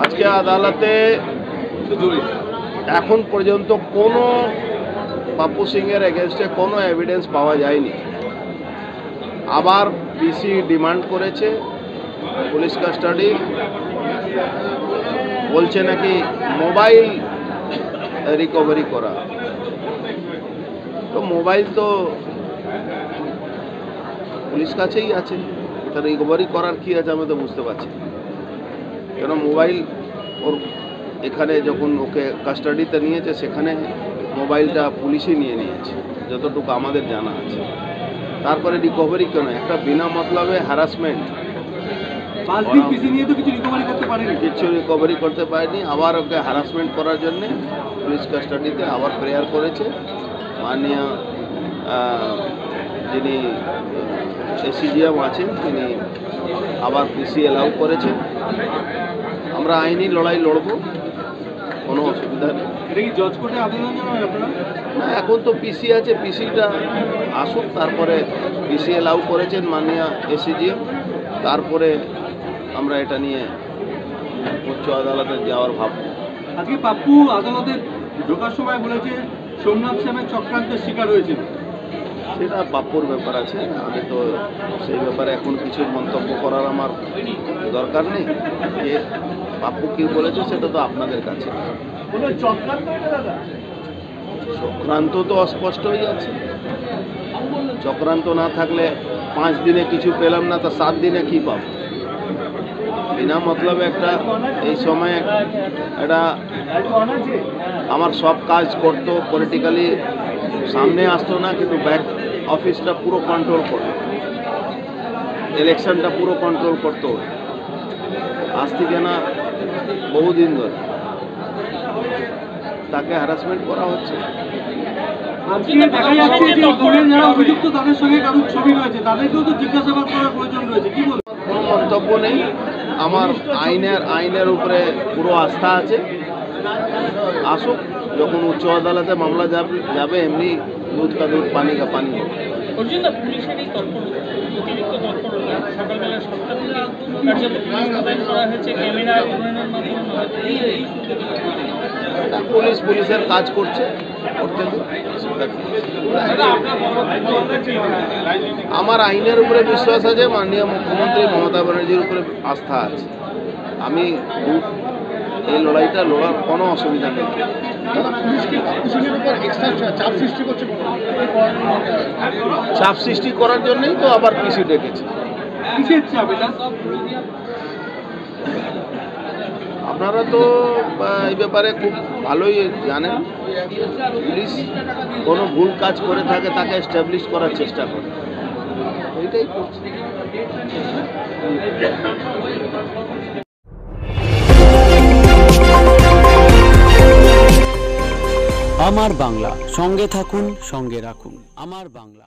আজকে আদালতে এখন পর্যন্ত কোনো পাপ্পু সিংয়ের এগেনস্টে কোনো এভিডেন্স পাওয়া যায়নি। আবার পিসি ডিমান্ড করেছে পুলিশ কাস্টাডি, বলছে নাকি মোবাইল রিকভারি করা। তো মোবাইল তো পুলিশ কাছেই আছে, তা রিকভারি করার কি আছে আমি তো বুঝতে পারছি। কেন মোবাইল ওর এখানে যখন ওকে কাস্টাডিতে নিয়েছে সেখানে মোবাইলটা পুলিশই নিয়ে নিয়েছে যতটুকু আমাদের জানা আছে। তারপরে রিকভারি কেন? একটা বিনা মতলবে হ্যারাসমেন্ট, কিছু রিকভারি করতে পারেনি। আবার ওকে হ্যারাসমেন্ট করার জন্যে পুলিশ কাস্টাডিতে আবার প্রেয়ার করেছে। মাননীয় যিনি এসিজিএম আছেন তিনি আবার পিসি অ্যালাউ করেছেন। আমরা আইনি লড়াই লড়ব, কোনো অসুবিধা নেই। না, এখন তো পিসি আছে, পিসিটা আসুক, তারপরে পিসি অ্যালাউ করেছেন মাননীয় এসিজিএম, তারপরে আমরা এটা নিয়ে উচ্চ আদালতে যাওয়ার ভাবব। আজকে পাপ্পু আদালতে ঢোকার সময় বলেছে সোমনাথ শ্যামের চক্রান্তের শিকার হয়েছিল। সেটা পাপ্পুর ব্যাপার আছে, আমি তো সেই ব্যাপারে এখন কিছু মন্তব্য করার আমার দরকার নেই। যে পাপ্পু কী বলেছে সেটা তো আপনাদের কাছে। চক্রান্ত তো অস্পষ্ট হয়ে যাচ্ছে। চক্রান্ত না থাকলে 5 দিনে কিছু পেলাম না, তা 7 দিনে কী পাব? বিনা মতলবে একটা এই সময় এটা আমার সব কাজ করতো, পলিটিক্যালি সামনে আসতো না, কিন্তু ব্যাক অফিসটা পুরো কন্ট্রোল করতো, ইলেকশনটা পুরো কন্ট্রোল করতো। আজ থেকে না বহুদিন ধরে তাকে হ্যারাসমেন্ট করা হচ্ছে। কোনো মন্তব্য নেই, আমার আইনের উপরে পুরো আস্থা আছে। আসুক, যখন উচ্চ আদালতে মামলা যাবে এমনি দুধ কা দুধ পানি কা পানি হবে। পুলিশের কাজ করছে, আমার আইনের উপরে বিশ্বাস আছে, মাননীয় মুখ্যমন্ত্রী মমতা ব্যানার্জির উপরে আস্থা আছে। আমি এই লড়াইটা লড়ার কোনো অসুবিধা নেই। চাপ সৃষ্টি করার জন্যই তো আবার পিসি ডেকেছে। আপনারা তো এই ব্যাপারে খুব ভালোই জানেন। পুলিশ কোনো ভুল কাজ করে থাকে তাকে এস্টাবলিশ করার চেষ্টা করে, এইটাই করছে। আমার বাংলা, সঙ্গে থাকুন, সঙ্গে রাখুন আমার বাংলা।